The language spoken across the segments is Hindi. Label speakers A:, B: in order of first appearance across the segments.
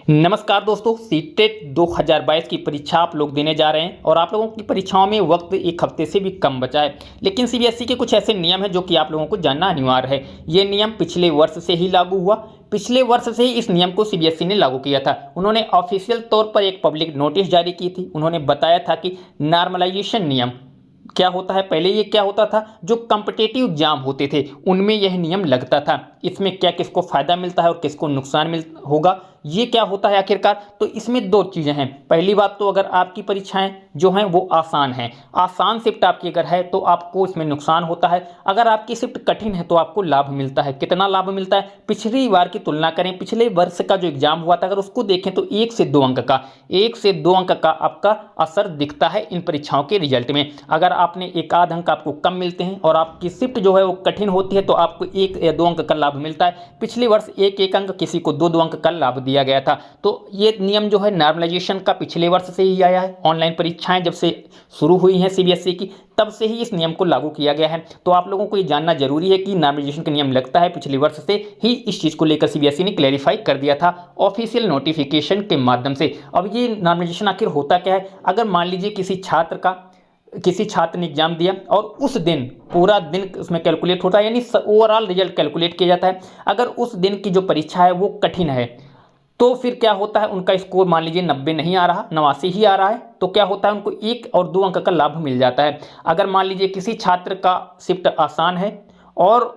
A: नमस्कार दोस्तों, सीटेट 2022 की परीक्षा आप लोग देने जा रहे हैं और आप लोगों की परीक्षाओं में वक्त एक हफ्ते से भी कम बचा है। लेकिन सीबीएसई के कुछ ऐसे नियम हैं जो कि आप लोगों को जानना अनिवार्य है। ये नियम पिछले वर्ष से ही लागू हुआ। पिछले वर्ष से ही इस नियम को सीबीएसई ने लागू किया था। उन्होंने ऑफिशियल तौर पर एक पब्लिक नोटिस जारी की थी। उन्होंने बताया था कि नॉर्मलाइजेशन नियम क्या होता है। पहले ये क्या होता था, जो कॉम्पिटिटिव एग्जाम होते थे उनमें यह नियम लगता था। इसमें क्या किसको फायदा मिलता है और किसको नुकसान होगा, ये क्या होता है आखिरकार। तो इसमें दो चीज़ें हैं। पहली बात तो अगर आपकी परीक्षाएं जो हैं वो आसान हैं, आसान शिफ्ट आपकी अगर है तो आपको इसमें नुकसान होता है। अगर आपकी शिफ्ट कठिन है तो आपको लाभ मिलता है। कितना लाभ मिलता है, पिछली बार की तुलना करें, पिछले वर्ष का जो एग्जाम हुआ था अगर उसको देखें तो 1 से 2 अंक का आपका असर दिखता है इन परीक्षाओं के रिजल्ट में। अगर आपने एक आध अंक आपको कम मिलते हैं और आपकी शिफ्ट जो है वो कठिन होती है तो आपको 1 या 2 अंक का लाभ मिलता है। पिछले वर्ष 1 अंक, किसी को 2 अंक का लाभ दिया गया था। तो ये नियम जो है नॉर्मलाइजेशन का पिछले वर्ष से ही आया है। ऑनलाइन परीक्षाएं जब से शुरू हुई हैं सीबीएसई की, तब से ही इस नियम को लागू किया गया है। तो आप लोगों को ये जानना जरूरी है कि नॉर्मलाइजेशन का नियम लगता है पिछले वर्ष से ही। इस चीज़ को लेकर सीबीएसई ने क्लैरिफाई कर दिया था ऑफिशियल नोटिफिकेशन के माध्यम से। अब ये नॉर्मलाइजेशन आखिर होता क्या है। अगर मान लीजिए किसी छात्र ने एग्जाम दिया और उस दिन पूरा दिन उसमें कैलकुलेट होता है, यानी ओवरऑल रिजल्ट कैलकुलेट किया जाता है। अगर उस दिन की जो परीक्षा है वो कठिन है तो फिर क्या होता है, उनका स्कोर मान लीजिए 90 नहीं आ रहा, 89 ही आ रहा है, तो क्या होता है, उनको 1 और 2 अंक का लाभ मिल जाता है। अगर मान लीजिए किसी छात्र का शिफ्ट आसान है और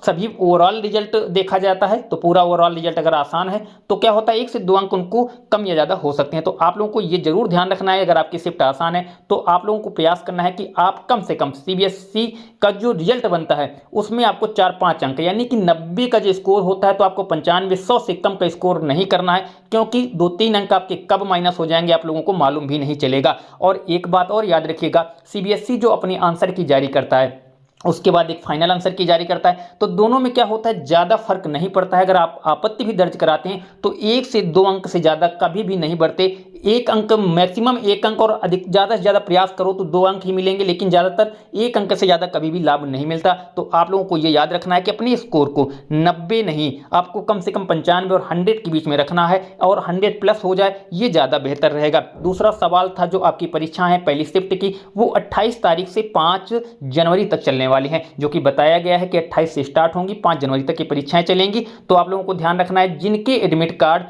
A: सभी ओवरऑल रिजल्ट देखा जाता है तो पूरा ओवरऑल रिजल्ट अगर आसान है तो क्या होता है, 1 से 2 अंक उनको कम या ज़्यादा हो सकते हैं। तो आप लोगों को ये जरूर ध्यान रखना है, अगर आपकी शिफ्ट आसान है तो आप लोगों को प्रयास करना है कि आप कम से कम सीबीएसई का जो रिजल्ट बनता है उसमें आपको 4-5 अंक, यानी कि 90 का जो स्कोर होता है तो आपको 95-100 से कम का स्कोर नहीं करना है, क्योंकि 2-3 अंक आपके कब माइनस हो जाएंगे आप लोगों को मालूम भी नहीं चलेगा। और एक बात और याद रखिएगा, सीबीएसई जो अपनी आंसर की जारी करता है उसके बाद एक फाइनल आंसर की जारी करता है, तो दोनों में क्या होता है, ज़्यादा फर्क नहीं पड़ता है। अगर आप आपत्ति भी दर्ज कराते हैं तो 1 से 2 अंक से ज़्यादा कभी भी नहीं बढ़ते। 1 अंक, मैक्सिमम 1 अंक, और अधिक ज़्यादा से ज़्यादा प्रयास करो तो 2 अंक ही मिलेंगे, लेकिन ज़्यादातर 1 अंक से ज़्यादा कभी भी लाभ नहीं मिलता। तो आप लोगों को ये याद रखना है कि अपने स्कोर को 90 नहीं, आपको कम से कम 95 और 100 के बीच में रखना है, और 100 प्लस हो जाए ये ज़्यादा बेहतर रहेगा। दूसरा सवाल था, जो आपकी परीक्षा है पहली शिफ्ट की, वो 28 तारीख से 5 जनवरी तक चलने वाली हैं, जो कि बताया गया है कि 28 से स्टार्ट होंगी, 5 जनवरी तक की परीक्षाएं चलेंगी। तो आप लोगों को ध्यान रखना है, जिनके admit card,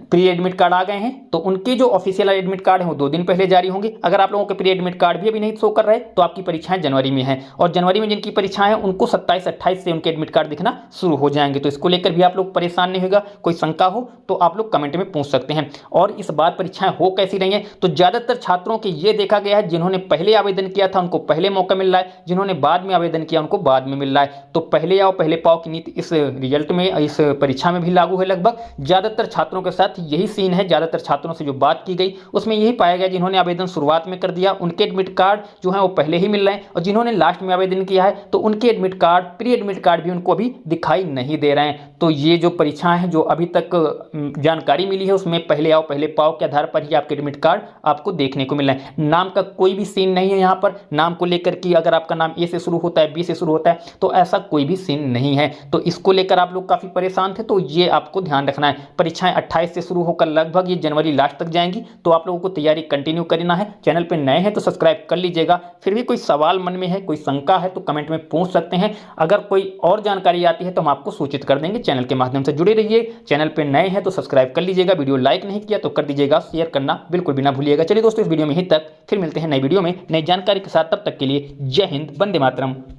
A: pre admit card आ गए हैं तो उनके जो ऑफिशियल एडमिट कार्ड हैं वो 2 दिन पहले जारी होंगे। अगर आप लोगों के प्री एडमिट कार्ड भी अभी नहीं शो कर रहे तो आपकी परीक्षाएं जनवरी में हैं, और जनवरी में जिनकी परीक्षाएं हैं उनको 27-28 से उनके एडमिट कार्ड दिखना शुरू हो जाएंगे। तो इसको लेकर भी आप लोग परेशान नहीं होगा। कोई शंका हो तो आप लोग कमेंट में पूछ सकते हैं। और इस बार परीक्षाएं हो कैसी रही हैं, तो ज़्यादातर छात्रों के ये देखा गया है, जिन्होंने पहले आवेदन किया था उनको पहले मौका मिल रहा है, जिन्होंने बाद में आवेदन किया उनको बाद में मिल रहा है। तो पहले आओ पहले पाओ की नीति इस रिजल्ट में, इस परीक्षा में भी लागू है। लगभग ज़्यादातर छात्रों के साथ यही सीन है। ज़्यादातर छात्रों से जो बात की गई उसमें यही पाया गया, जिन्होंने आवेदन शुरुआत में कर दिया उनके एडमिट कार्ड जो है वो पहले ही मिल रहे हैं, और जिन्होंने लास्ट में आवेदन किया है तो उनके admit card, pre admit card भी उनको अभी दिखाई नहीं दे रहे हैं। तो ये जो परीक्षाएं हैं, जो अभी तक जानकारी मिली है उसमें पहले आओ पहले पाओ के आधार पर ही आपके एडमिट कार्ड आपको देखने को मिल रहे हैं। नाम का कोई भी सीन नहीं है यहाँ पर, नाम को लेकर कि अगर आपका नाम ए से शुरू होता है, बी से शुरू होता है, तो ऐसा कोई भी सीन नहीं है। तो इसको लेकर आप लोग काफ़ी परेशान थे, तो ये आपको ध्यान रखना है। परीक्षाएं 28 से शुरू होकर लगभग ये जनवरी लास्ट तक जाएंगी, तो आप लोगों को तैयारी कंटिन्यू करना है। चैनल पे नए हैं तो सब्सक्राइब कर लीजिएगा। फिर भी कोई सवाल मन में है, कोई शंका है तो कमेंट में पूछ सकते हैं। अगर कोई और जानकारी आती है तो हम आपको सूचित कर देंगे। चैनल के माध्यम से जुड़े रहिए। चैनल पे नए हैं तो सब्सक्राइब कर लीजिएगा। वीडियो लाइक नहीं किया तो कर दीजिएगा, शेयर करना बिल्कुल भी ना भूलिएगा। चलिए दोस्तों, इस वीडियो में यहीं तक, फिर मिलते हैं नई वीडियो में नई जानकारी के साथ। तब तक के लिए जय हिंद, वंदे मातरम।